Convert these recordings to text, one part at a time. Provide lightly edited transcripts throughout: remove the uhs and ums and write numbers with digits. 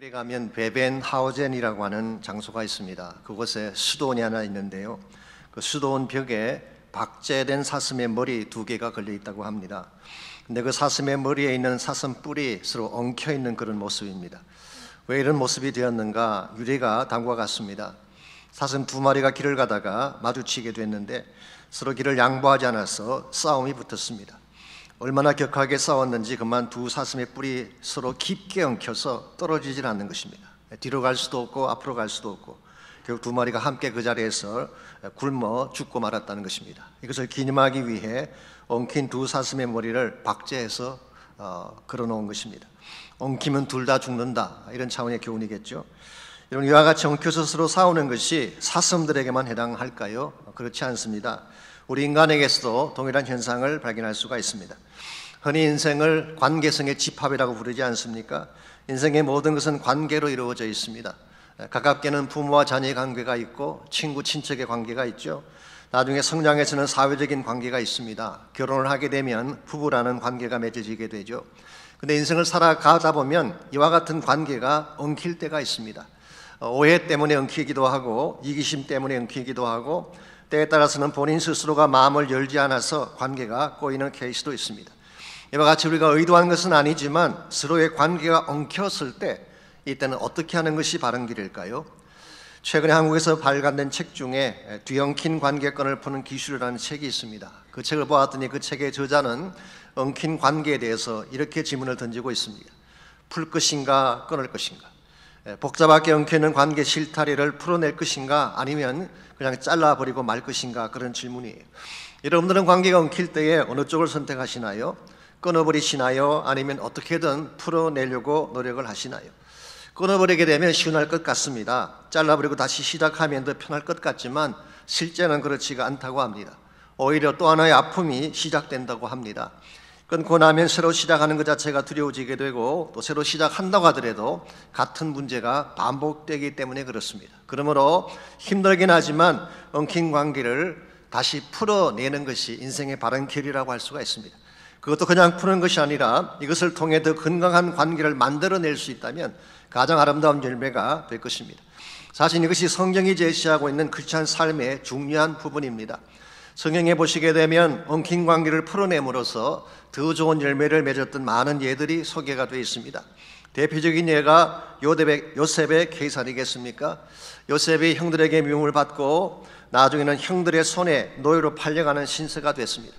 에 가면 베벤하우젠이라고 하는 장소가 있습니다. 그곳에 수도원이 하나 있는데요. 그 수도원 벽에 박제된 사슴의 머리 2개가 걸려 있다고 합니다. 근데 그 사슴의 머리에 있는 사슴 뿔이 서로 엉켜 있는 그런 모습입니다. 왜 이런 모습이 되었는가? 유래가 다음과 같습니다. 사슴 2마리가 길을 가다가 마주치게 됐는데 서로 길을 양보하지 않아서 싸움이 붙었습니다. 얼마나 격하게 싸웠는지 그만 두 사슴의 뿔이 서로 깊게 엉켜서 떨어지질 않는 것입니다. 뒤로 갈 수도 없고 앞으로 갈 수도 없고 결국 2마리가 함께 그 자리에서 굶어 죽고 말았다는 것입니다. 이것을 기념하기 위해 엉킨 두 사슴의 머리를 박제해서 걸어놓은 것입니다. 엉키면 둘 다 죽는다, 이런 차원의 교훈이겠죠. 여러분, 이와 같이 엉켜서 서로 싸우는 것이 사슴들에게만 해당할까요? 그렇지 않습니다. 우리 인간에게서도 동일한 현상을 발견할 수가 있습니다. 흔히 인생을 관계성의 집합이라고 부르지 않습니까? 인생의 모든 것은 관계로 이루어져 있습니다. 가깝게는 부모와 자녀의 관계가 있고 친구, 친척의 관계가 있죠. 나중에 성장해서는 사회적인 관계가 있습니다. 결혼을 하게 되면 부부라는 관계가 맺어지게 되죠. 근데 인생을 살아가다 보면 이와 같은 관계가 엉킬 때가 있습니다. 오해 때문에 엉키기도 하고 이기심 때문에 엉키기도 하고 때에 따라서는 본인 스스로가 마음을 열지 않아서 관계가 꼬이는 케이스도 있습니다. 이와 같이 우리가 의도한 것은 아니지만 서로의 관계가 엉켰을 때 이때는 어떻게 하는 것이 바른 길일까요? 최근에 한국에서 발간된 책 중에 뒤엉킨 관계권을 푸는 기술이라는 책이 있습니다. 그 책을 보았더니 그 책의 저자는 엉킨 관계에 대해서 이렇게 질문을 던지고 있습니다. 풀 것인가 끊을 것인가? 복잡하게 엉켜있는 관계 실타래를 풀어낼 것인가 아니면 그냥 잘라버리고 말 것인가, 그런 질문이에요. 여러분들은 관계가 엉킬 때에 어느 쪽을 선택하시나요? 끊어버리시나요? 아니면 어떻게든 풀어내려고 노력을 하시나요? 끊어버리게 되면 시원할 것 같습니다. 잘라버리고 다시 시작하면 더 편할 것 같지만 실제는 그렇지가 않다고 합니다. 오히려 또 하나의 아픔이 시작된다고 합니다. 끊고 나면 새로 시작하는 것 자체가 두려워지게 되고 또 새로 시작한다고 하더라도 같은 문제가 반복되기 때문에 그렇습니다. 그러므로 힘들긴 하지만 엉킨 관계를 다시 풀어내는 것이 인생의 바른 길이라고 할 수가 있습니다. 그것도 그냥 푸는 것이 아니라 이것을 통해 더 건강한 관계를 만들어낼 수 있다면 가장 아름다운 열매가 될 것입니다. 사실 이것이 성경이 제시하고 있는 크리스찬 삶의 중요한 부분입니다. 성경에 보시게 되면 엉킨 관계를 풀어냄으로써 더 좋은 열매를 맺었던 많은 예들이 소개가 되어 있습니다. 대표적인 예가 요셉의 계산이겠습니까? 요셉이 형들에게 미움을 받고 나중에는 형들의 손에 노예로 팔려가는 신세가 됐습니다.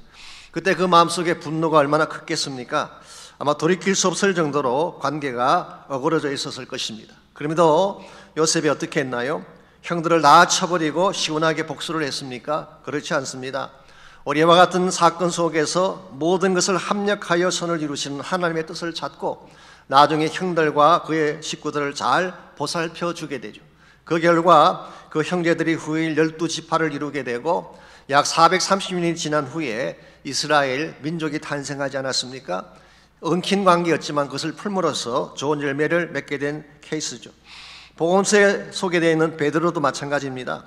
그때 그 마음속에 분노가 얼마나 컸겠습니까? 아마 돌이킬 수 없을 정도로 관계가 어그러져 있었을 것입니다. 그럼에도 요셉이 어떻게 했나요? 형들을 낳아쳐버리고 시원하게 복수를 했습니까? 그렇지 않습니다. 우리와 같은 사건 속에서 모든 것을 합력하여 선을 이루시는 하나님의 뜻을 찾고 나중에 형들과 그의 식구들을 잘 보살펴 주게 되죠. 그 결과 그 형제들이 후일 12지파를 이루게 되고 약 430년이 지난 후에 이스라엘 민족이 탄생하지 않았습니까? 엉킨 관계였지만 그것을 풀므로써 좋은 열매를 맺게 된 케이스죠. 복음서에 소개되어 있는 베드로도 마찬가지입니다.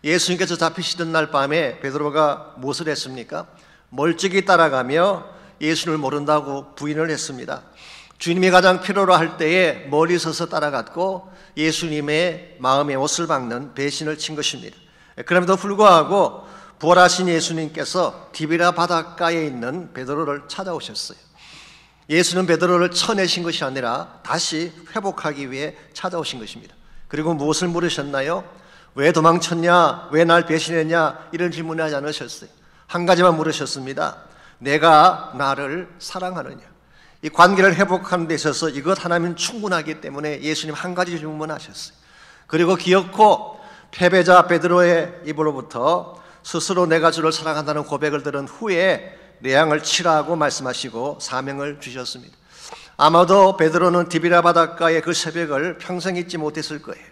예수님께서 잡히시던 날 밤에 베드로가 무엇을 했습니까? 멀찍이 따라가며 예수를 모른다고 부인을 했습니다. 주님이 가장 필요로 할 때에 멀리 서서 따라갔고 예수님의 마음에 옷을 박는 배신을 친 것입니다. 그럼에도 불구하고 부활하신 예수님께서 디비라 바닷가에 있는 베드로를 찾아오셨어요. 예수는 베드로를 쳐내신 것이 아니라 다시 회복하기 위해 찾아오신 것입니다. 그리고 무엇을 물으셨나요? 왜 도망쳤냐? 왜 날 배신했냐? 이런 질문을 하지 않으셨어요. 한 가지만 물으셨습니다. 내가 나를 사랑하느냐? 이 관계를 회복하는 데 있어서 이것 하나면 충분하기 때문에 예수님 한 가지 질문하셨어요. 그리고 기어코 패배자 베드로의 입으로부터 스스로 내가 주를 사랑한다는 고백을 들은 후에 내 양을 치라고 말씀하시고 사명을 주셨습니다. 아마도 베드로는 디비라 바닷가의 그 새벽을 평생 잊지 못했을 거예요.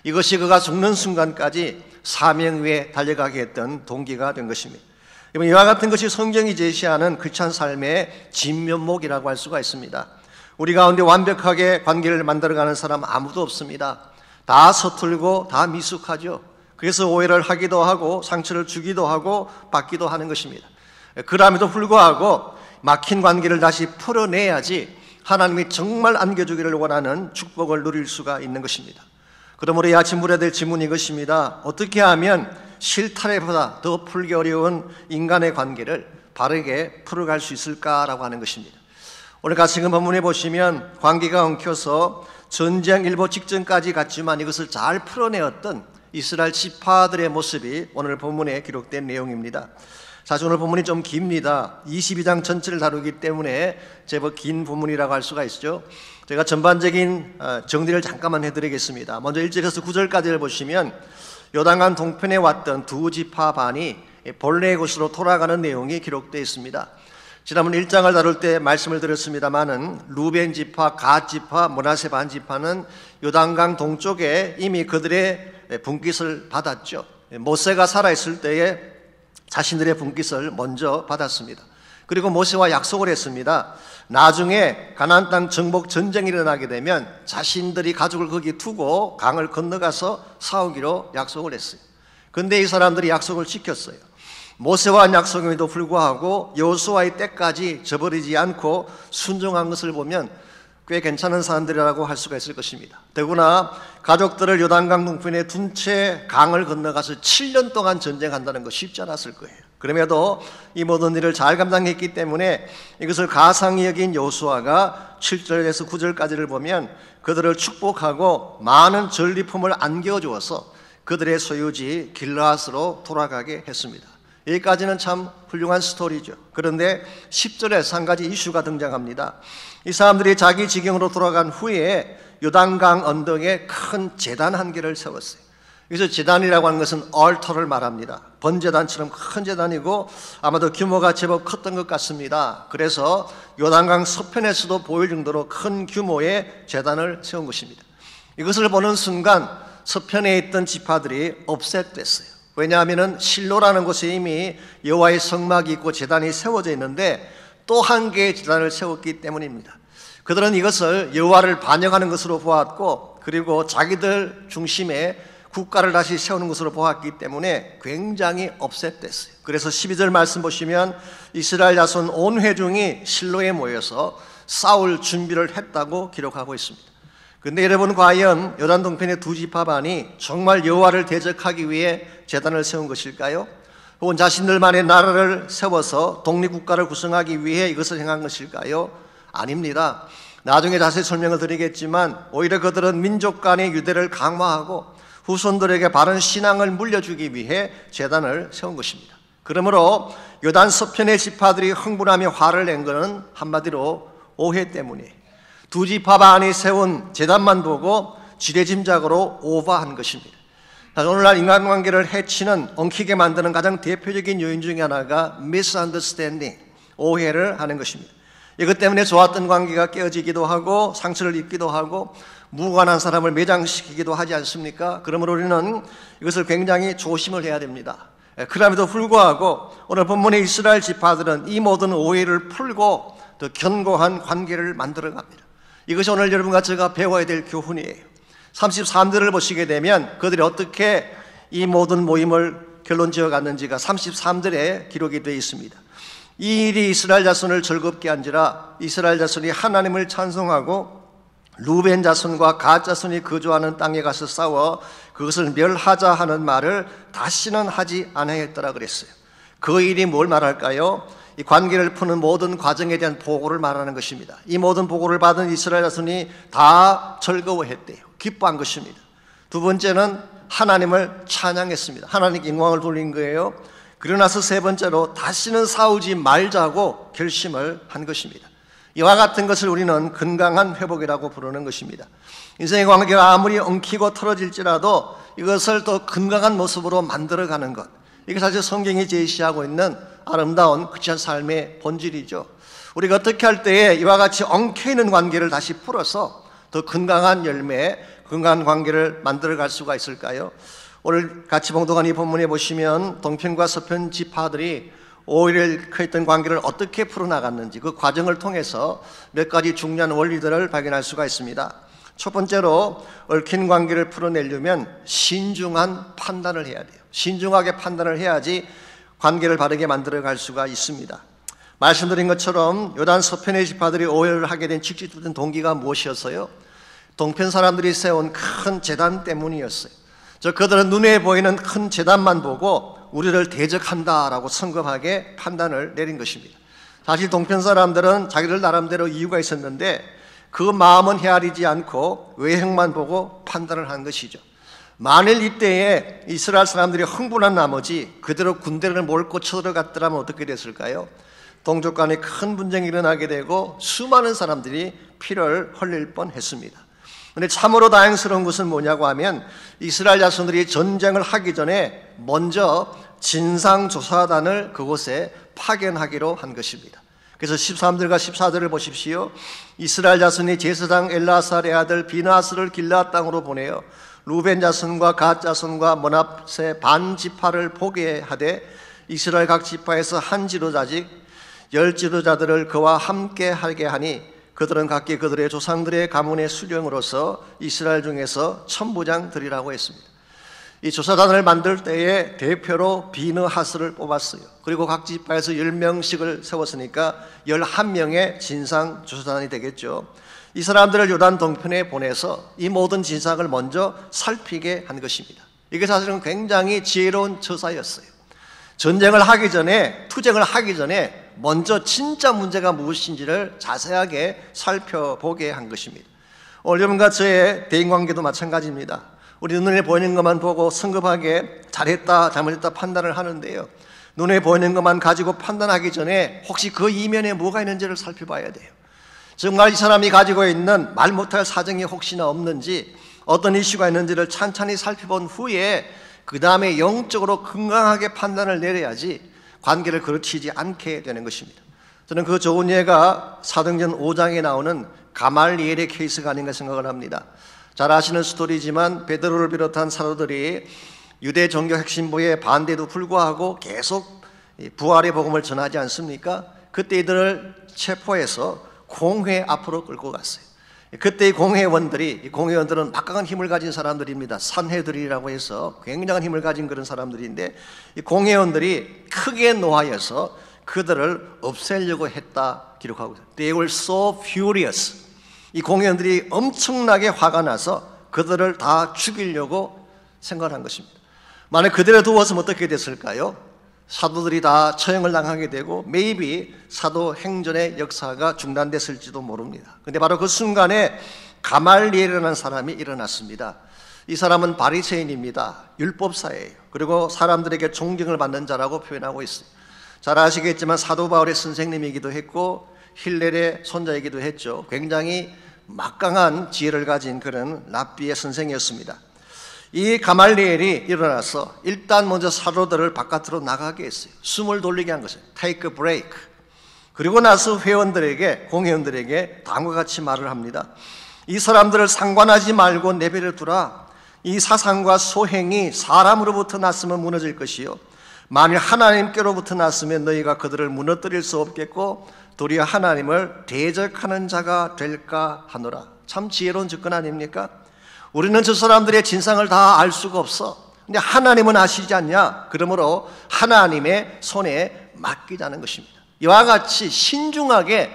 이것이 그가 죽는 순간까지 사명 위에 달려가게 했던 동기가 된 것입니다. 이와 같은 것이 성경이 제시하는 크리스찬 삶의 진면목이라고 할 수가 있습니다. 우리 가운데 완벽하게 관계를 만들어가는 사람 아무도 없습니다. 다 서툴고 다 미숙하죠. 그래서 오해를 하기도 하고 상처를 주기도 하고 받기도 하는 것입니다. 그럼에도 불구하고 막힌 관계를 다시 풀어내야지 하나님이 정말 안겨주기를 원하는 축복을 누릴 수가 있는 것입니다. 그러므로 이 아침 물어야 될 질문이 이것입니다. 어떻게 하면 실타래보다 더 풀기 어려운 인간의 관계를 바르게 풀어갈 수 있을까라고 하는 것입니다. 오늘 같이 본문에 보시면 관계가 엉켜서 전쟁 일보 직전까지 갔지만 이것을 잘 풀어내었던 이스라엘 지파들의 모습이 오늘 본문에 기록된 내용입니다. 사실 오늘 본문이 좀 깁니다. 22장 전체를 다루기 때문에 제법 긴 본문이라고 할 수가 있죠. 제가 전반적인 정리를 잠깐만 해드리겠습니다. 먼저 1절에서 9절까지를 보시면 요단강 동편에 왔던 두 지파 반이 본래의 곳으로 돌아가는 내용이 기록되어 있습니다. 지난번 1장을 다룰 때 말씀을 드렸습니다마는 루벤 지파, 갓 지파, 므낫세 반 지파는 요단강 동쪽에 이미 그들의 분깃을 받았죠. 모세가 살아있을 때에 자신들의 분깃을 먼저 받았습니다. 그리고 모세와 약속을 했습니다. 나중에 가나안 땅 정복 전쟁이 일어나게 되면 자신들이 가족을 거기 두고 강을 건너가서 싸우기로 약속을 했어요. 그런데 이 사람들이 약속을 지켰어요. 모세와 한 약속임에도 불구하고 여호수아의 때까지 저버리지 않고 순종한 것을 보면 꽤 괜찮은 사람들이라고 할 수가 있을 것입니다. 더구나 가족들을 요단강 동편에 둔 채 강을 건너가서 7년 동안 전쟁한다는 거 쉽지 않았을 거예요. 그럼에도 이 모든 일을 잘 감당했기 때문에 이것을 가상히 여긴 여호수아가 7절에서 9절까지를 보면 그들을 축복하고 많은 전리품을 안겨주어서 그들의 소유지 길르앗으로 돌아가게 했습니다. 여기까지는 참 훌륭한 스토리죠. 그런데 10절에서 한 가지 이슈가 등장합니다. 이 사람들이 자기 지경으로 돌아간 후에 요단강 언덕에 큰 제단 한 개를 세웠어요. 그래서 제단이라고 하는 것은 얼터를 말합니다. 번제단처럼 큰 제단이고 아마도 규모가 제법 컸던 것 같습니다. 그래서 요단강 서편에서도 보일 정도로 큰 규모의 제단을 세운 것입니다. 이것을 보는 순간 서편에 있던 지파들이 업셋됐어요. 왜냐하면 실로라는 곳에 이미 여호와의 성막이 있고 제단이 세워져 있는데 또 한 개의 제단을 세웠기 때문입니다. 그들은 이것을 여호와를 반역하는 것으로 보았고 그리고 자기들 중심의 국가를 다시 세우는 것으로 보았기 때문에 굉장히 업셋됐어요. 그래서 12절 말씀 보시면 이스라엘 자손 온 회중이 실로에 모여서 싸울 준비를 했다고 기록하고 있습니다. 그런데 여러분, 과연 요단 동편의 두 지파 반이 정말 여호와를 대적하기 위해 제단을 세운 것일까요? 혹은 자신들만의 나라를 세워서 독립국가를 구성하기 위해 이것을 행한 것일까요? 아닙니다. 나중에 자세히 설명을 드리겠지만 오히려 그들은 민족 간의 유대를 강화하고 후손들에게 바른 신앙을 물려주기 위해 제단을 세운 것입니다. 그러므로 요단 서편의 지파들이 흥분하며 화를 낸 것은 한마디로 오해 때문이에요. 두 지파 반이 세운 제단만 보고 지레짐작으로 오버한 것입니다. 오늘날 인간관계를 해치는, 엉키게 만드는 가장 대표적인 요인 중에 하나가 misunderstanding, 오해를 하는 것입니다. 이것 때문에 좋았던 관계가 깨어지기도 하고 상처를 입기도 하고 무관한 사람을 매장시키기도 하지 않습니까? 그러므로 우리는 이것을 굉장히 조심을 해야 됩니다. 그럼에도 불구하고 오늘 본문의 이스라엘 지파들은 이 모든 오해를 풀고 더 견고한 관계를 만들어갑니다. 이것이 오늘 여러분과 제가 배워야 될 교훈이에요. 33절을 보시게 되면 그들이 어떻게 이 모든 모임을 결론 지어갔는지가 33절에 기록이 되어 있습니다. 이 일이 이스라엘 자손을 즐겁게 한지라 이스라엘 자손이 하나님을 찬송하고 루벤 자손과 갓 자손이 거주하는 땅에 가서 싸워 그것을 멸하자 하는 말을 다시는 하지 아니하였더라 그랬어요. 그 일이 뭘 말할까요? 이 관계를 푸는 모든 과정에 대한 보고를 말하는 것입니다. 이 모든 보고를 받은 이스라엘 자손이 다 즐거워했대요. 기뻐한 것입니다. 두 번째는 하나님을 찬양했습니다. 하나님께 영광을 돌린 거예요. 그러고 나서 세 번째로 다시는 싸우지 말자고 결심을 한 것입니다. 이와 같은 것을 우리는 건강한 회복이라고 부르는 것입니다. 인생의 관계가 아무리 엉키고 틀어질지라도 이것을 더 건강한 모습으로 만들어가는 것, 이게 사실 성경이 제시하고 있는 아름다운 크리스천 삶의 본질이죠. 우리가 어떻게 할 때에 이와 같이 엉켜있는 관계를 다시 풀어서 더 건강한 열매, 건강한 관계를 만들어갈 수가 있을까요? 오늘 같이 봉독한 이 본문에 보시면 동편과 서편 지파들이 오해를 했던 관계를 어떻게 풀어나갔는지 그 과정을 통해서 몇 가지 중요한 원리들을 발견할 수가 있습니다. 첫 번째로 얽힌 관계를 풀어내려면 신중한 판단을 해야 돼요. 신중하게 판단을 해야지 관계를 바르게 만들어갈 수가 있습니다. 말씀드린 것처럼 요단 서편의 지파들이 오해를 하게 된 직접적인 동기가 무엇이었어요? 동편 사람들이 세운 큰 제단 때문이었어요. 그들은 눈에 보이는 큰 제단만 보고 우리를 대적한다라고 성급하게 판단을 내린 것입니다. 사실 동편 사람들은 자기들 나름대로 이유가 있었는데 그 마음은 헤아리지 않고 외형만 보고 판단을 한 것이죠. 만일 이때에 이스라엘 사람들이 흥분한 나머지 그대로 군대를 몰고 쳐들어갔더라면 어떻게 됐을까요? 동족 간에 큰 분쟁이 일어나게 되고 수많은 사람들이 피를 흘릴 뻔했습니다. 그런데 참으로 다행스러운 것은 뭐냐고 하면 이스라엘 자손들이 전쟁을 하기 전에 먼저 진상조사단을 그곳에 파견하기로 한 것입니다. 그래서 13절과 14절을 보십시오. 이스라엘 자손이 제사장 엘라살의 아들 비나스를 길르앗 땅으로 보내어 루벤 자손과 갓 자손과 므낫세 반 지파를 포기하되 이스라엘 각 지파에서 한 지도자직 10 지도자들을 그와 함께 하게 하니 그들은 각기 그들의 조상들의 가문의 수령으로서 이스라엘 중에서 천부장 들이라고 했습니다. 이 조사단을 만들 때에 대표로 비느하스를 뽑았어요. 그리고 각 지파에서 10명씩을 세웠으니까 11명의 진상 조사단이 되겠죠. 이 사람들을 요단 동편에 보내서 이 모든 진상을 먼저 살피게 한 것입니다. 이게 사실은 굉장히 지혜로운 처사였어요. 전쟁을 하기 전에, 투쟁을 하기 전에 먼저 진짜 문제가 무엇인지를 자세하게 살펴보게 한 것입니다. 오늘 여러분과 저의 대인관계도 마찬가지입니다. 우리 눈에 보이는 것만 보고 성급하게 잘했다 잘못했다 판단을 하는데요, 눈에 보이는 것만 가지고 판단하기 전에 혹시 그 이면에 뭐가 있는지를 살펴봐야 돼요. 정말 이 사람이 가지고 있는 말 못할 사정이 혹시나 없는지, 어떤 이슈가 있는지를 찬찬히 살펴본 후에 그 다음에 영적으로 건강하게 판단을 내려야지 관계를 거르치지 않게 되는 것입니다. 저는 그 좋은 예가 사도행전 5장에 나오는 가말리엘의 케이스가 아닌가 생각을 합니다. 잘 아시는 스토리지만 베드로를 비롯한 사도들이 유대 종교 핵심부의 반대도 불구하고 계속 부활의 복음을 전하지 않습니까? 그때 이들을 체포해서 공회 앞으로 끌고 갔어요. 그때 이 공회원들은 막강한 힘을 가진 사람들입니다. 산헤드린이라고 해서 굉장한 힘을 가진 그런 사람들인데, 이 공회원들이 크게 노하여서 그들을 없애려고 했다 기록하고 있어요. They were so furious. 이 공회원들이 엄청나게 화가 나서 그들을 다 죽이려고 생각한 것입니다. 만약 그대로 두었으면 어떻게 됐을까요? 사도들이 다 처형을 당하게 되고 maybe 사도행전의 역사가 중단됐을지도 모릅니다. 그런데 바로 그 순간에 가말리엘이라는 사람이 일어났습니다. 이 사람은 바리새인입니다. 율법사예요. 그리고 사람들에게 존경을 받는 자라고 표현하고 있어요. 잘 아시겠지만 사도 바울의 선생님이기도 했고 힐렐의 손자이기도 했죠. 굉장히 막강한 지혜를 가진 그런 랍비의 선생이었습니다. 이 가말리엘이 일어나서 일단 먼저 사도들을 바깥으로 나가게 했어요. 숨을 돌리게 한 것이에요. Take a break. 그리고 나서 공회원들에게 다음과 같이 말을 합니다. 이 사람들을 상관하지 말고 내버려 두라. 이 사상과 소행이 사람으로부터 났으면 무너질 것이요, 만일 하나님께로부터 났으면 너희가 그들을 무너뜨릴 수 없겠고 도리어 하나님을 대적하는 자가 될까 하노라. 참 지혜로운 접근 아닙니까? 우리는 저 사람들의 진상을 다 알 수가 없어. 근데 하나님은 아시지 않냐? 그러므로 하나님의 손에 맡기자는 것입니다. 이와 같이 신중하게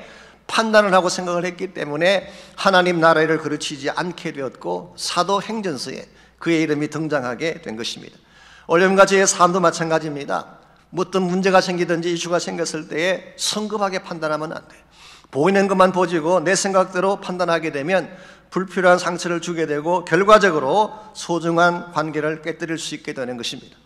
판단을 하고 생각을 했기 때문에 하나님 나라를 거르치지 않게 되었고 사도행전서에 그의 이름이 등장하게 된 것입니다. 오늘과 저의 삶도 마찬가지입니다. 어떤 문제가 생기든지 이슈가 생겼을 때에 성급하게 판단하면 안 돼요. 보이는 것만 보지고 내 생각대로 판단하게 되면 불필요한 상처를 주게 되고 결과적으로 소중한 관계를 깨뜨릴 수 있게 되는 것입니다.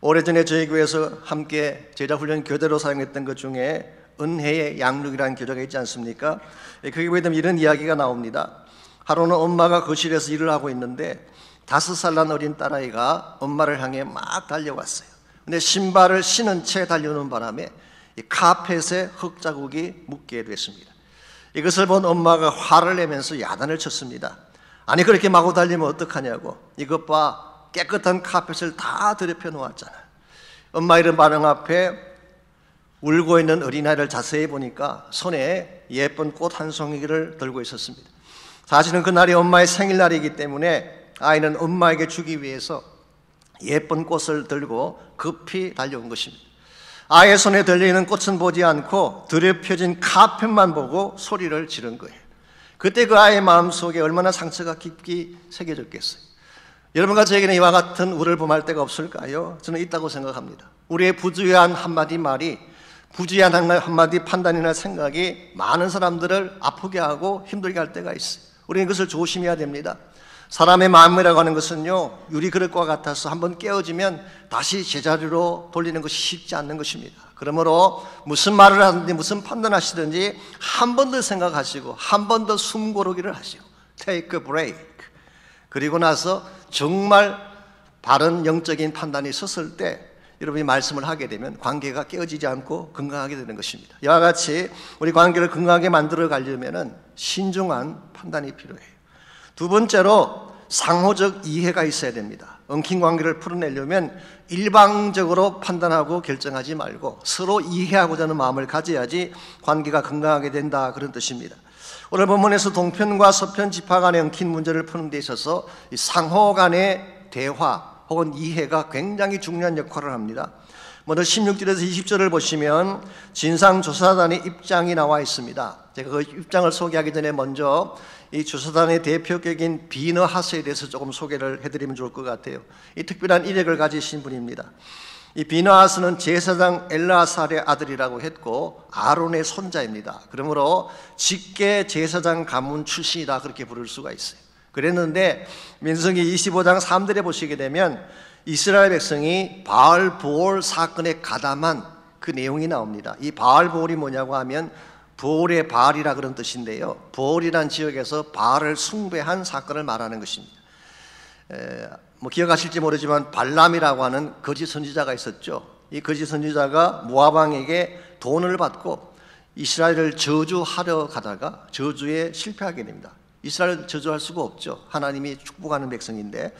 오래전에 저희 교회에서 함께 제자훈련 교재로 사용했던 것 중에 은혜의 양육이라는 교재가 있지 않습니까? 거기에 보면 이런 이야기가 나옵니다. 하루는 엄마가 거실에서 일을 하고 있는데 5살 난 어린 딸아이가 엄마를 향해 막 달려왔어요. 근데 신발을 신은 채 달려오는 바람에 이 카펫에 흙자국이 묻게 됐습니다. 이것을 본 엄마가 화를 내면서 야단을 쳤습니다. 아니 그렇게 마구 달리면 어떡하냐고. 이것 봐, 깨끗한 카펫을 다 더럽혀 놓았잖아. 엄마 이런 반응 앞에 울고 있는 어린아이를 자세히 보니까 손에 예쁜 꽃 한 송이를 들고 있었습니다. 사실은 그날이 엄마의 생일날이기 때문에 아이는 엄마에게 주기 위해서 예쁜 꽃을 들고 급히 달려온 것입니다. 아이의 손에 들리는 꽃은 보지 않고 들에 펴진 카펫만 보고 소리를 지른 거예요. 그때 그 아이의 마음속에 얼마나 상처가 깊이 새겨졌겠어요. 여러분과 저에게는 이와 같은 우를 범할 때가 없을까요? 저는 있다고 생각합니다. 우리의 부주의한 한마디 말이, 부주의한 한마디 판단이나 생각이 많은 사람들을 아프게 하고 힘들게 할 때가 있어요. 우리는 그것을 조심해야 됩니다. 사람의 마음이라고 하는 것은요, 유리 그릇과 같아서 한번 깨어지면 다시 제자리로 돌리는 것이 쉽지 않는 것입니다. 그러므로 무슨 말을 하든지 무슨 판단하시든지 한 번 더 생각하시고 한 번 더 숨 고르기를 하시고 take a break. 그리고 나서 정말 바른 영적인 판단이 섰을 때 여러분이 말씀을 하게 되면 관계가 깨어지지 않고 건강하게 되는 것입니다. 이와 같이 우리 관계를 건강하게 만들어 가려면 신중한 판단이 필요해요. 두 번째로 상호적 이해가 있어야 됩니다. 엉킨 관계를 풀어내려면 일방적으로 판단하고 결정하지 말고 서로 이해하고자 하는 마음을 가져야지 관계가 건강하게 된다, 그런 뜻입니다. 오늘 본문에서 동편과 서편 지파 간의 엉킨 문제를 푸는 데 있어서 상호 간의 대화 혹은 이해가 굉장히 중요한 역할을 합니다. 먼저 16절에서 20절을 보시면 진상조사단의 입장이 나와 있습니다. 제가 그 입장을 소개하기 전에 먼저 이 조사단의 대표격인 비느하스에 대해서 조금 소개를 해드리면 좋을 것 같아요. 이 특별한 이력을 가지신 분입니다. 이 비느하스는 제사장 엘라살의 아들이라고 했고 아론의 손자입니다. 그러므로 직계 제사장 가문 출신이다, 그렇게 부를 수가 있어요. 그랬는데 민수기 25장 3절에 보시게 되면 이스라엘 백성이 바알보올 사건에 가담한 그 내용이 나옵니다. 이 바알보올이 뭐냐고 하면 보올의 바알이라 그런 뜻인데요, 보올이라는 지역에서 바알을 숭배한 사건을 말하는 것입니다. 기억하실지 모르지만 발람이라고 하는 거짓 선지자가 있었죠. 이 거짓 선지자가 모압 왕에게 돈을 받고 이스라엘을 저주하려 가다가 저주에 실패하게 됩니다. 이스라엘을 저주할 수가 없죠. 하나님이 축복하는 백성인데,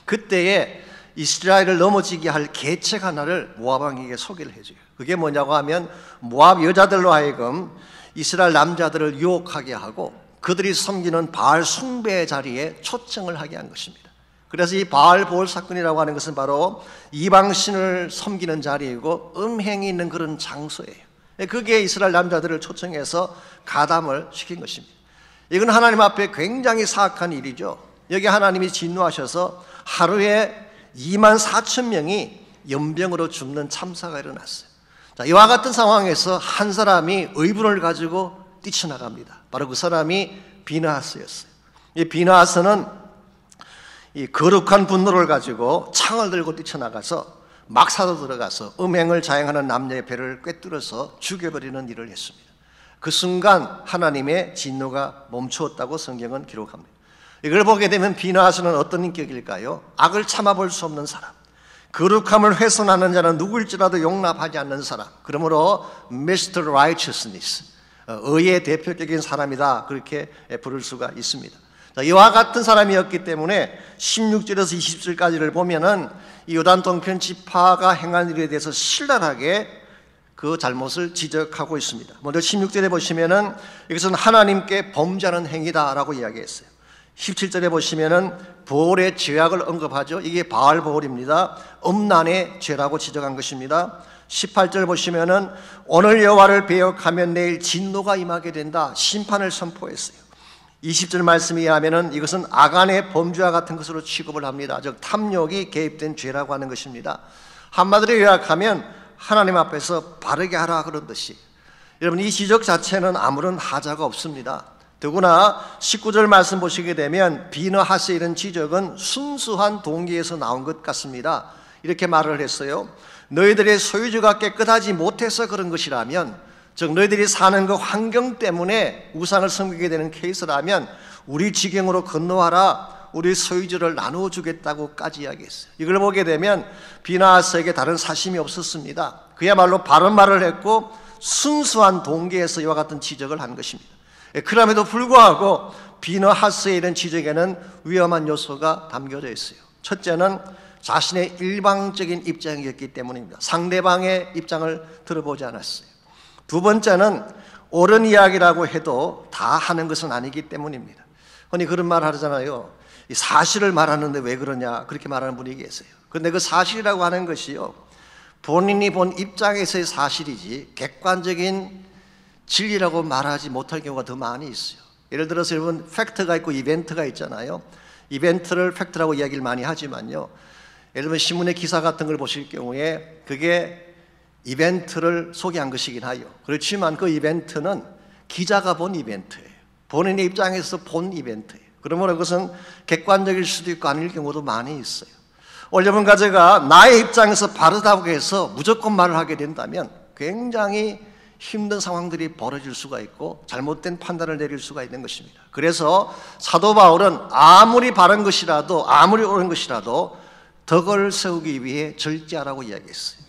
그때에 이스라엘을 넘어지게 할 계책 하나를 모압 왕에게 소개를 해줘요. 그게 뭐냐고 하면 모압 여자들로 하여금 이스라엘 남자들을 유혹하게 하고 그들이 섬기는 바알 숭배의 자리에 초청을 하게 한 것입니다. 그래서 이 바알보올 사건이라고 하는 것은 바로 이방신을 섬기는 자리이고 음행이 있는 그런 장소예요. 그게 이스라엘 남자들을 초청해서 가담을 시킨 것입니다. 이건 하나님 앞에 굉장히 사악한 일이죠. 여기 하나님이 진노하셔서 하루에 24,000명이 연병으로 죽는 참사가 일어났어요. 자, 이와 같은 상황에서 한 사람이 의분을 가지고 뛰쳐나갑니다. 바로 그 사람이 비느하스였어요. 이 비느하스는 이 거룩한 분노를 가지고 창을 들고 뛰쳐나가서 막사로 들어가서 음행을 자행하는 남녀의 배를 꿰뚫어서 죽여버리는 일을 했습니다. 그 순간 하나님의 진노가 멈추었다고 성경은 기록합니다. 이걸 보게 되면 비느하스는 어떤 인격일까요? 악을 참아볼 수 없는 사람, 거룩함을 훼손하는 자는 누구일지라도 용납하지 않는 사람, 그러므로 Mr. Righteousness, 의의 대표적인 사람이다, 그렇게 부를 수가 있습니다. 이와 같은 사람이었기 때문에 16절에서 20절까지를 보면은 이 요단 동편 지파가 행한 일에 대해서 신랄하게 그 잘못을 지적하고 있습니다. 먼저 16절에 보시면은 이것은 하나님께 범죄하는 행위다라고 이야기했어요. 17절에 보시면은 보올의 죄악을 언급하죠. 이게 바알보올입니다. 음란의 죄라고 지적한 것입니다. 18절 보시면은 오늘 여호와를 배역하면 내일 진노가 임하게 된다, 심판을 선포했어요. 20절 말씀에 의하면은 이것은 아간의 범죄와 같은 것으로 취급을 합니다. 즉 탐욕이 개입된 죄라고 하는 것입니다. 한마디로 요약하면 하나님 앞에서 바르게 하라, 그런 뜻이. 여러분, 이 지적 자체는 아무런 하자가 없습니다. 더구나 19절 말씀 보시게 되면 비느하스의 이런 지적은 순수한 동기에서 나온 것 같습니다. 이렇게 말을 했어요. 너희들의 소유주가 깨끗하지 못해서 그런 것이라면, 즉 너희들이 사는 그 환경 때문에 우상을 섬기게 되는 케이스라면 우리 지경으로 건너와라, 우리 소유주를 나누어 주겠다고까지 이야기했어요. 이걸 보게 되면 비느하스에게 다른 사심이 없었습니다. 그야말로 바른 말을 했고 순수한 동기에서 이와 같은 지적을 한 것입니다. 그럼에도 불구하고 비느하스의 이런 지적에는 위험한 요소가 담겨져 있어요. 첫째는 자신의 일방적인 입장이었기 때문입니다. 상대방의 입장을 들어보지 않았어요. 두 번째는 옳은 이야기라고 해도 다 하는 것은 아니기 때문입니다. 흔히 그런 말 하잖아요. 사실을 말하는데 왜 그러냐, 그렇게 말하는 분이 계세요. 그런데 그 사실이라고 하는 것이요, 본인이 본 입장에서의 사실이지 객관적인 진리라고 말하지 못할 경우가 더 많이 있어요. 예를 들어서 여러분 팩트가 있고 이벤트가 있잖아요. 이벤트를 팩트라고 이야기를 많이 하지만요, 예를 들면 신문의 기사 같은 걸 보실 경우에 그게 이벤트를 소개한 것이긴 하요. 그렇지만 그 이벤트는 기자가 본 이벤트예요. 본인의 입장에서 본 이벤트예요. 그러므로 그것은 객관적일 수도 있고 아닐 경우도 많이 있어요. 오늘 여러분과 제가 나의 입장에서 바르다고 해서 무조건 말을 하게 된다면 굉장히 힘든 상황들이 벌어질 수가 있고 잘못된 판단을 내릴 수가 있는 것입니다. 그래서 사도 바울은 아무리 바른 것이라도, 아무리 옳은 것이라도 덕을 세우기 위해 절제하라고 이야기했어요.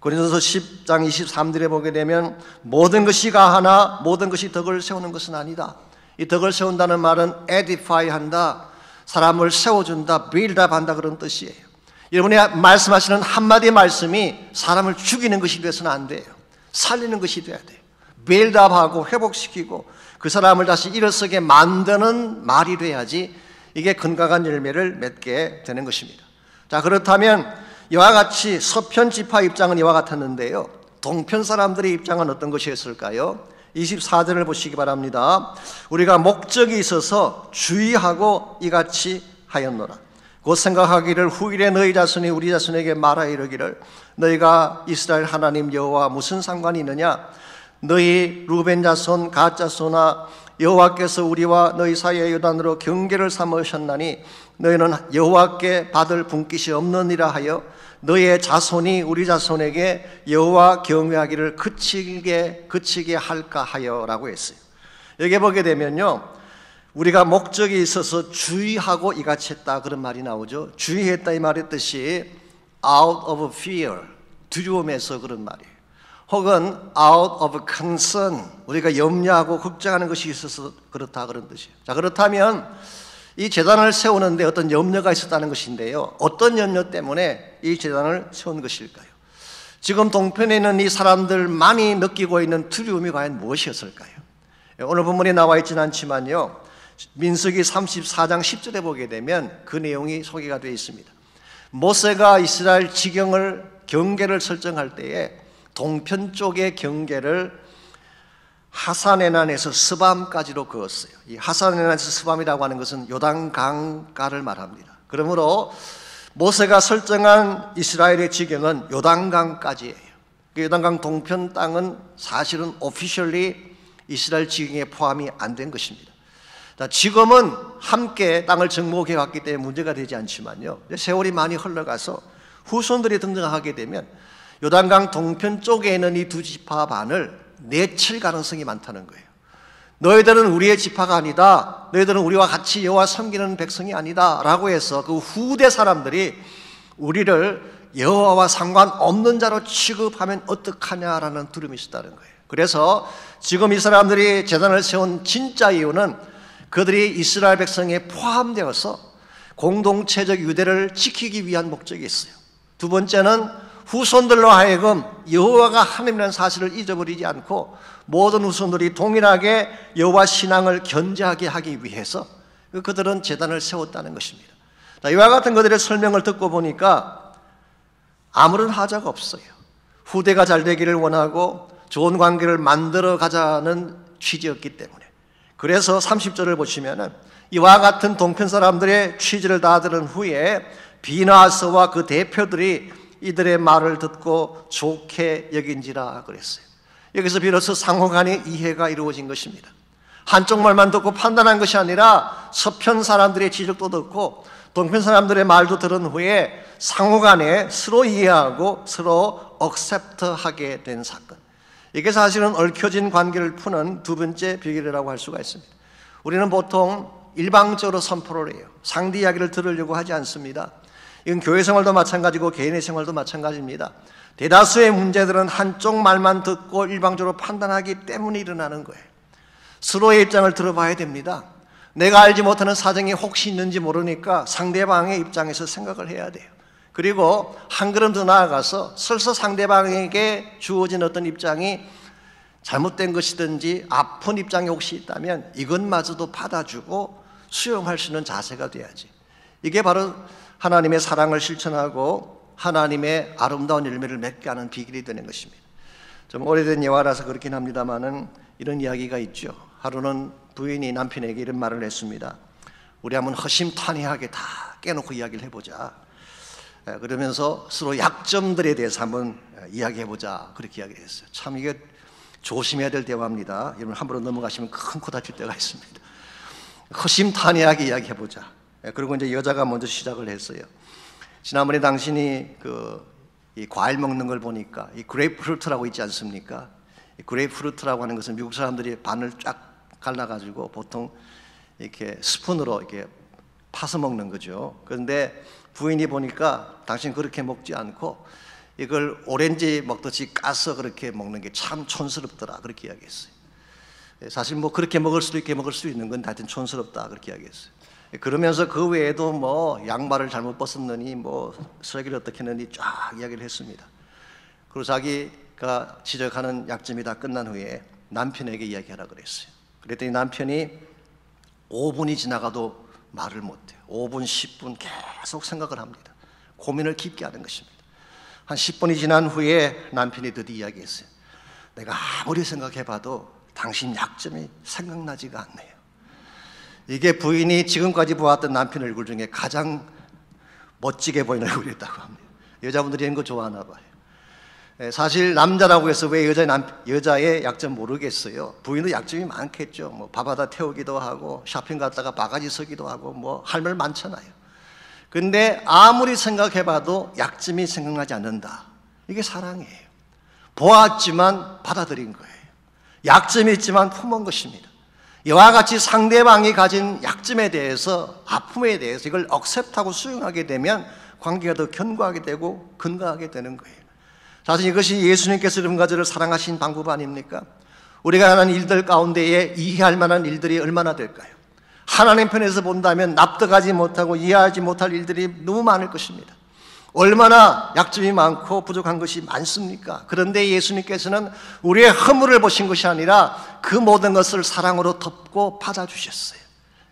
고린도서 10장 23절에 보게 되면 모든 것이 가하나 모든 것이 덕을 세우는 것은 아니다. 이 덕을 세운다는 말은 edify 한다, 사람을 세워준다, build up 한다, 그런 뜻이에요. 여러분이 말씀하시는 한마디 말씀이 사람을 죽이는 것이 되어서는 안 돼요. 살리는 것이 돼야 돼요. build up 하고 회복시키고 그 사람을 다시 일어서게 만드는 말이 돼야지 이게 건강한 열매를 맺게 되는 것입니다. 자, 그렇다면 이와 같이 서편 지파 입장은 이와 같았는데요, 동편 사람들의 입장은 어떤 것이었을까요? 24절을 보시기 바랍니다. 우리가 목적이 있어서 주의하고 이같이 하였노라. 곧 생각하기를 후일에 너희 자손이 우리 자손에게 말하여 이르기를 너희가 이스라엘 하나님 여호와와 무슨 상관이 있느냐? 너희 루벤 자손 갓 자손아, 여호와께서 우리와 너희 사이의 요단으로 경계를 삼으셨나니 너희는 여호와께 받을 분깃이 없느니라 하여 너희의 자손이 우리 자손에게 여호와 경외하기를 그치게 할까 하여라고 했어요. 여기 보게 되면요, 우리가 목적이 있어서 주의하고 이같이 했다, 그런 말이 나오죠. 주의했다 이 말의 뜻이 out of fear, 두려움에서 그런 말이에요. 혹은 out of concern, 우리가 염려하고 걱정하는 것이 있어서 그렇다, 그런 뜻이에요. 자, 그렇다면 이 제단을 세우는데 어떤 염려가 있었다는 것인데요, 어떤 염려 때문에 이 제단을 세운 것일까요? 지금 동편에 있는 이 사람들만이 느끼고 있는 두려움이 과연 무엇이었을까요? 오늘 본문에 나와 있지는 않지만요, 민수기 34장 10절에 보게 되면 그 내용이 소개가 되어 있습니다. 모세가 이스라엘 경계를 설정할 때에 동편 쪽의 경계를 하산에난에서 스밤까지로 그었어요. 이 하산에난에서 스밤이라고 하는 것은 요단강가를 말합니다. 그러므로 모세가 설정한 이스라엘의 지경은 요단강까지예요. 그 요단강 동편 땅은 사실은 오피셜리 이스라엘 지경에 포함이 안 된 것입니다. 지금은 함께 땅을 정복해 갔기 때문에 문제가 되지 않지만요, 세월이 많이 흘러가서 후손들이 등장하게 되면 요단강 동편 쪽에 있는 이 두 지파 반을 내칠 가능성이 많다는 거예요. 너희들은 우리의 지파가 아니다, 너희들은 우리와 같이 여호와 섬기는 백성이 아니다 라고 해서 그 후대 사람들이 우리를 여호와와 상관없는 자로 취급하면 어떡하냐라는 두려움이 있었다는 거예요. 그래서 지금 이 사람들이 제단을 세운 진짜 이유는 그들이 이스라엘 백성에 포함되어서 공동체적 유대를 지키기 위한 목적이 있어요. 두 번째는 후손들로 하여금 여호와가 하나님이라는 사실을 잊어버리지 않고 모든 후손들이 동일하게 여호와 신앙을 견제하게 하기 위해서 그들은 제단을 세웠다는 것입니다. 이와 같은 그들의 설명을 듣고 보니까 아무런 하자가 없어요. 후대가 잘 되기를 원하고 좋은 관계를 만들어 가자는 취지였기 때문에. 그래서 30절을 보시면은 이와 같은 동편 사람들의 취지를 다 들은 후에 비나하스와 그 대표들이 이들의 말을 듣고 좋게 여긴지라 그랬어요. 여기서 비로소 상호간의 이해가 이루어진 것입니다. 한쪽 말만 듣고 판단한 것이 아니라 서편 사람들의 지적도 듣고 동편 사람들의 말도 들은 후에 상호간에 서로 이해하고 서로 accept하게 된 사건, 이게 사실은 얽혀진 관계를 푸는 두 번째 비결이라고 할 수가 있습니다. 우리는 보통 일방적으로 선포를 해요. 상대 이야기를 들으려고 하지 않습니다. 이건 교회 생활도 마찬가지고 개인의 생활도 마찬가지입니다. 대다수의 문제들은 한쪽 말만 듣고 일방적으로 판단하기 때문에 일어나는 거예요. 서로의 입장을 들어봐야 됩니다. 내가 알지 못하는 사정이 혹시 있는지 모르니까 상대방의 입장에서 생각을 해야 돼요. 그리고 한 걸음 더 나아가서 설사 상대방에게 주어진 어떤 입장이 잘못된 것이든지 아픈 입장이 혹시 있다면 이것마저도 받아주고 수용할 수 있는 자세가 돼야지. 이게 바로 하나님의 사랑을 실천하고 하나님의 아름다운 열매를 맺게 하는 비결이 되는 것입니다. 좀 오래된 예화라서 그렇긴 합니다만은 이런 이야기가 있죠. 하루는 부인이 남편에게 이런 말을 했습니다. 우리 한번 허심탄회하게 다 깨놓고 이야기를 해보자. 그러면서 서로 약점들에 대해서 한번 이야기해보자. 그렇게 이야기를 했어요. 참 이게 조심해야 될 대화입니다. 여러분 함부로 넘어가시면 큰 코 다칠 때가 있습니다. 허심탄회하게 이야기해보자. 그리고 이제 여자가 먼저 시작을 했어요. 지난번에 당신이 이 과일 먹는 걸 보니까 이 그레이프프루트라고 있지 않습니까? 이 그레이프프루트라고 하는 것은 미국 사람들이 반을 쫙 갈라가지고 보통 이렇게 스푼으로 이렇게 파서 먹는 거죠. 그런데 부인이 보니까 당신 그렇게 먹지 않고 이걸 오렌지 먹듯이 까서 그렇게 먹는 게 참 촌스럽더라. 그렇게 이야기했어요. 사실 뭐 그렇게 먹을 수도 있게 먹을 수 있는 건 하여튼 촌스럽다. 그렇게 이야기했어요. 그러면서 그 외에도 뭐 양말을 잘못 벗었느니 뭐 쓰레기를 어떻게 했느니 쫙 이야기를 했습니다. 그리고 자기가 지적하는 약점이 다 끝난 후에 남편에게 이야기하라 그랬어요. 그랬더니 남편이 5분이 지나가도 말을 못해요. 5분, 10분 계속 생각을 합니다. 고민을 깊게 하는 것입니다. 한 10분이 지난 후에 남편이 드디어 이야기했어요. 내가 아무리 생각해봐도 당신 약점이 생각나지가 않네요. 이게 부인이 지금까지 보았던 남편 얼굴 중에 가장 멋지게 보이는 얼굴이었다고 합니다. 여자분들이 이런 거 좋아하나 봐요. 사실 남자라고 해서 왜 여자의 약점 모르겠어요. 부인도 약점이 많겠죠. 뭐 밥하다 태우기도 하고 쇼핑 갔다가 바가지 서기도 하고 뭐 할 말 많잖아요. 근데 아무리 생각해봐도 약점이 생각나지 않는다. 이게 사랑이에요. 보았지만 받아들인 거예요. 약점이 있지만 품은 것입니다. 이와 같이 상대방이 가진 약점에 대해서, 아픔에 대해서 이걸 억셉트하고 수용하게 되면 관계가 더 견고하게 되고 건강하게 되는 거예요. 사실 이것이 예수님께서 여러분과 저를 사랑하신 방법 아닙니까? 우리가 하는 일들 가운데에 이해할 만한 일들이 얼마나 될까요? 하나님 편에서 본다면 납득하지 못하고 이해하지 못할 일들이 너무 많을 것입니다. 얼마나 약점이 많고 부족한 것이 많습니까? 그런데 예수님께서는 우리의 허물을 보신 것이 아니라 그 모든 것을 사랑으로 덮고 받아주셨어요.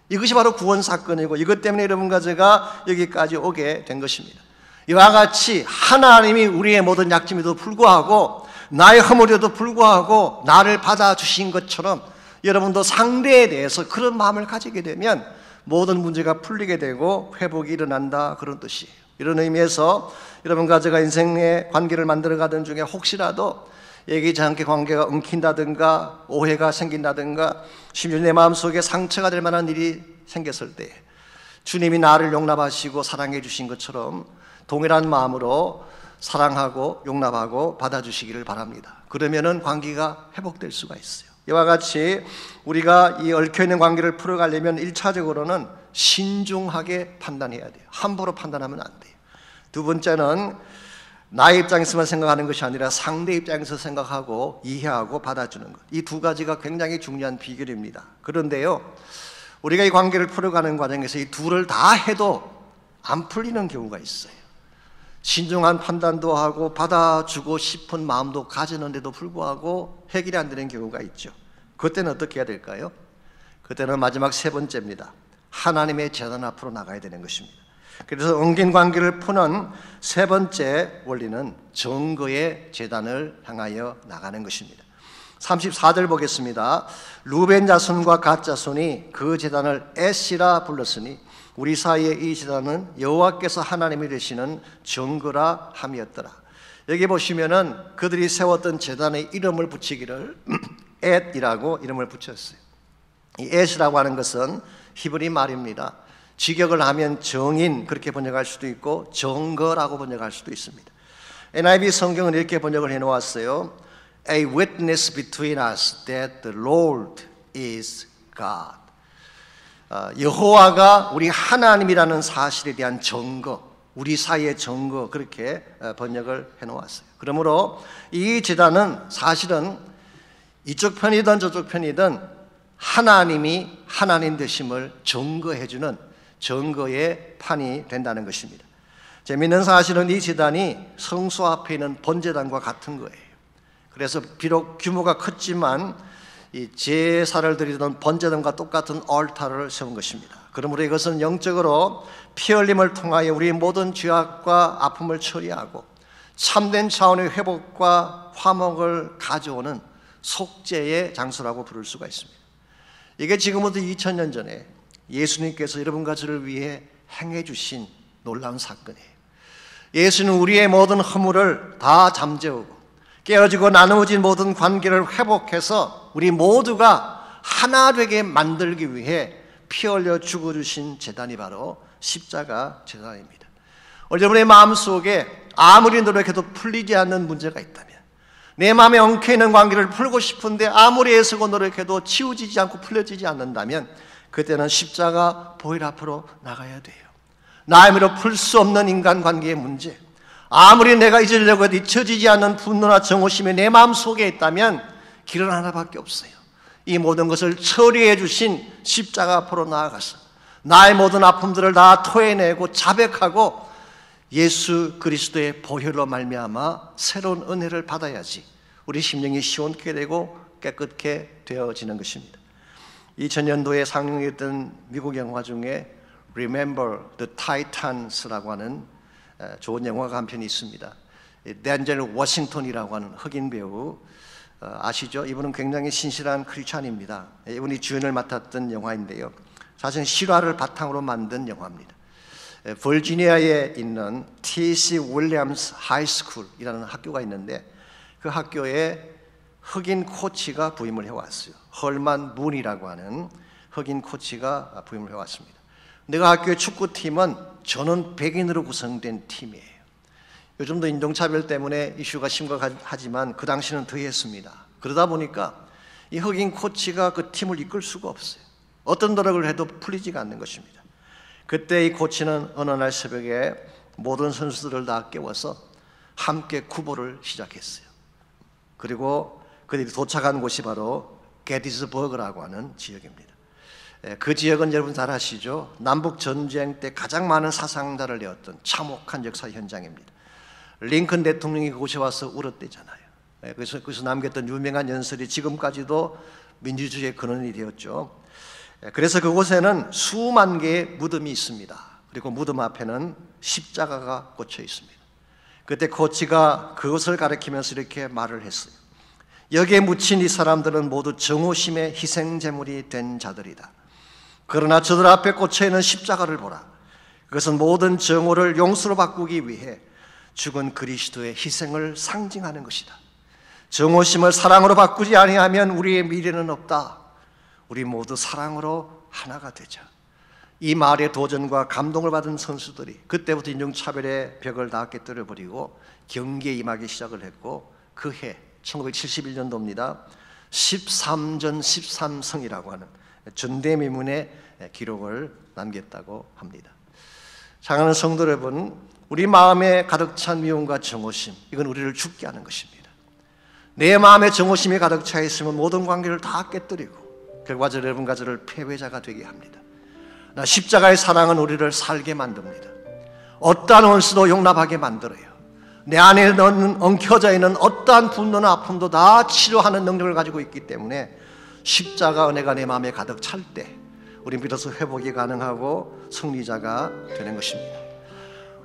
이것이 바로 구원 사건이고 이것 때문에 여러분과 제가 여기까지 오게 된 것입니다. 이와 같이 하나님이 우리의 모든 약점에도 불구하고 나의 허물에도 불구하고 나를 받아주신 것처럼 여러분도 상대에 대해서 그런 마음을 가지게 되면 모든 문제가 풀리게 되고 회복이 일어난다, 그런 뜻이에요. 이런 의미에서 여러분과 제가 인생의 관계를 만들어가던 중에 혹시라도 예기치 않게 관계가 엉킨다든가 오해가 생긴다든가 심지어 내 마음속에 상처가 될 만한 일이 생겼을 때 주님이 나를 용납하시고 사랑해 주신 것처럼 동일한 마음으로 사랑하고 용납하고 받아주시기를 바랍니다. 그러면은 관계가 회복될 수가 있어요. 이와 같이 우리가 이 얽혀있는 관계를 풀어가려면 1차적으로는 신중하게 판단해야 돼요. 함부로 판단하면 안 돼요. 두 번째는 나의 입장에서만 생각하는 것이 아니라 상대 입장에서 생각하고 이해하고 받아주는 것. 이 두 가지가 굉장히 중요한 비결입니다. 그런데요, 우리가 이 관계를 풀어가는 과정에서 이 둘을 다 해도 안 풀리는 경우가 있어요. 신중한 판단도 하고 받아주고 싶은 마음도 가지는데도 불구하고 해결이 안 되는 경우가 있죠. 그때는 어떻게 해야 될까요? 그때는 마지막 세 번째입니다. 하나님의 재단 앞으로 나가야 되는 것입니다. 그래서 엉긴 관계를 푸는 세 번째 원리는 정거의 재단을 향하여 나가는 것입니다. 34절 보겠습니다. 루벤 자손과 갓 자손이 그 재단을 에시라 불렀으니 우리 사이에 이 재단은 여호와께서 하나님이 되시는 정거라 함이었더라. 여기 보시면은 그들이 세웠던 재단의 이름을 붙이기를 엣이라고 이름을 붙였어요. 이 엣이라고 하는 것은 히브리 말입니다. 직역을 하면 정인 그렇게 번역할 수도 있고 정거라고 번역할 수도 있습니다. NIV 성경은 이렇게 번역을 해놓았어요. A witness between us that the Lord is God. 여호와가 우리 하나님이라는 사실에 대한 증거, 우리 사이의 증거, 그렇게 번역을 해놓았어요. 그러므로 이 제단은 사실은 이쪽 편이든 저쪽 편이든 하나님이 하나님 되심을 증거해주는 증거의 판이 된다는 것입니다. 재미있는 사실은 이 제단이 성소 앞에 있는 번제단과 같은 거예요. 그래서 비록 규모가 컸지만 이 제사를 드리던 번제단과 똑같은 얼타를 세운 것입니다. 그러므로 이것은 영적으로 피 흘림을 통하여 우리 모든 죄악과 아픔을 처리하고 참된 차원의 회복과 화목을 가져오는 속죄의 장소라고 부를 수가 있습니다. 이게 지금부터 2000년 전에 예수님께서 여러분과 저를 위해 행해 주신 놀라운 사건이에요. 예수는 우리의 모든 허물을 다 잠재우고 깨어지고 나누어진 모든 관계를 회복해서 우리 모두가 하나 되게 만들기 위해 피 흘려 죽어주신 제단이 바로 십자가 제단입니다. 여러분의 마음속에 아무리 노력해도 풀리지 않는 문제가 있다면, 내 마음에 엉켜있는 관계를 풀고 싶은데 아무리 애쓰고 노력해도 치우지지 않고 풀려지지 않는다면 그때는 십자가 보혈 앞으로 나가야 돼요. 나의 힘으로 풀 수 없는 인간관계의 문제, 아무리 내가 잊으려고 해도 잊혀지지 않는 분노나 정오심이 내 마음속에 있다면 길은 하나밖에 없어요. 이 모든 것을 처리해 주신 십자가 앞으로 나아가서 나의 모든 아픔들을 다 토해내고 자백하고 예수 그리스도의 보혈로 말미암아 새로운 은혜를 받아야지 우리 심령이 시원케 되고 깨끗게 되어지는 것입니다. 2000년도에 상영했던 미국 영화 중에 Remember the Titans라고 하는 좋은 영화가 한 편이 있습니다. 덴젤 워싱턴이라고 하는 흑인 배우 아시죠? 이분은 굉장히 신실한 크리스찬입니다. 이분이 주연을 맡았던 영화인데요, 사실은 실화를 바탕으로 만든 영화입니다. 버지니아에 있는 T.C. 윌리엄스 하이스쿨이라는 학교가 있는데 그 학교에 흑인 코치가 부임을 해왔어요. 헐만 문이라고 하는 흑인 코치가 부임을 해왔습니다. 근데 그 학교의 축구팀은 전원 백인으로 구성된 팀이에요. 요즘도 인종차별 때문에 이슈가 심각하지만 그 당시는 더했습니다. 그러다 보니까 이 흑인 코치가 그 팀을 이끌 수가 없어요. 어떤 노력을 해도 풀리지가 않는 것입니다. 그때 이 코치는 어느 날 새벽에 모든 선수들을 다 깨워서 함께 구보를 시작했어요. 그리고 그들이 도착한 곳이 바로 게티스버그라고 하는 지역입니다. 그 지역은 여러분 잘 아시죠? 남북 전쟁 때 가장 많은 사상자를 내었던 참혹한 역사 현장입니다. 링컨 대통령이 그곳에 와서 울었대잖아요. 그래서 거기서 남겼던 유명한 연설이 지금까지도 민주주의의 근원이 되었죠. 그래서 그곳에는 수만 개의 무덤이 있습니다. 그리고 무덤 앞에는 십자가가 꽂혀 있습니다. 그때 코치가 그것을 가리키면서 이렇게 말을 했어요. 여기에 묻힌 이 사람들은 모두 정오심의 희생제물이 된 자들이다. 그러나 저들 앞에 꽂혀있는 십자가를 보라. 그것은 모든 정오를 용서로 바꾸기 위해 죽은 그리스도의 희생을 상징하는 것이다. 정오심을 사랑으로 바꾸지 아니하면 우리의 미래는 없다. 우리 모두 사랑으로 하나가 되자. 이 말에 도전과 감동을 받은 선수들이 그때부터 인종차별의 벽을 다 깨뜨려버리고 경기에 임하기 시작을 했고, 그 해 1971년도입니다. 13전 13승이라고 하는 전대미문의 기록을 남겼다고 합니다. 사랑하는 성도 여러분, 우리 마음에 가득 찬 미움과 정오심, 이건 우리를 죽게 하는 것입니다. 내 마음에 정오심이 가득 차 있으면 모든 관계를 다 깨뜨리고 결과적으로 여러분과 저를 패배자가 되게 합니다. 십자가의 사랑은 우리를 살게 만듭니다. 어떠한 원수도 용납하게 만들어요. 내 안에 엉켜져 있는 어떠한 분노나 아픔도 다 치료하는 능력을 가지고 있기 때문에 십자가 은혜가 내 마음에 가득 찰 때 우린 비로소 회복이 가능하고 승리자가 되는 것입니다.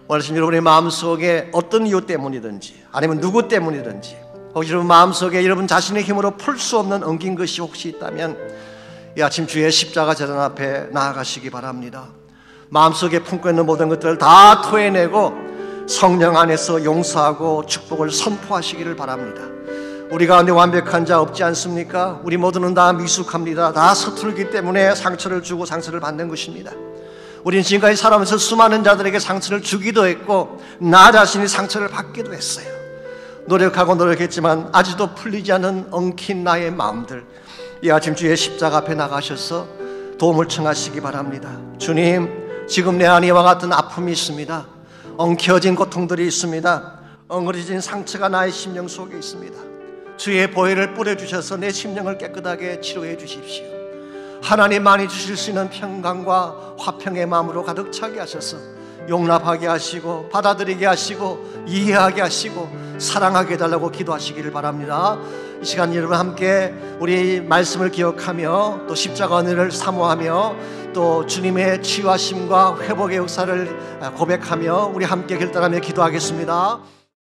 오늘 여러분의 마음속에 어떤 이유 때문이든지 아니면 누구 때문이든지 혹시 여러분 마음속에 여러분 자신의 힘으로 풀 수 없는 엉긴 것이 혹시 있다면 이 아침 주의 십자가 제단 앞에 나아가시기 바랍니다. 마음속에 품고 있는 모든 것들을 다 토해내고 성령 안에서 용서하고 축복을 선포하시기를 바랍니다. 우리 가운데 완벽한 자 없지 않습니까? 우리 모두는 다 미숙합니다. 다 서툴기 때문에 상처를 주고 상처를 받는 것입니다. 우린 지금까지 살아오면서 수많은 자들에게 상처를 주기도 했고 나 자신이 상처를 받기도 했어요. 노력하고 노력했지만 아직도 풀리지 않은 엉킨 나의 마음들, 이 아침 주의 십자가 앞에 나가셔서 도움을 청하시기 바랍니다. 주님, 지금 내 안에 이와 같은 아픔이 있습니다. 엉켜진 고통들이 있습니다. 엉그러진 상처가 나의 심령 속에 있습니다. 주의 보혈을 뿌려주셔서 내 심령을 깨끗하게 치료해 주십시오. 하나님만이 주실 수 있는 평강과 화평의 마음으로 가득 차게 하셔서 용납하게 하시고 받아들이게 하시고 이해하게 하시고 사랑하게 해달라고 기도하시기를 바랍니다. 이 시간 여러분 함께 우리 말씀을 기억하며 또 십자가 은혜를 사모하며 또 주님의 치유하심과 회복의 역사를 고백하며 우리 함께 결단하며 기도하겠습니다.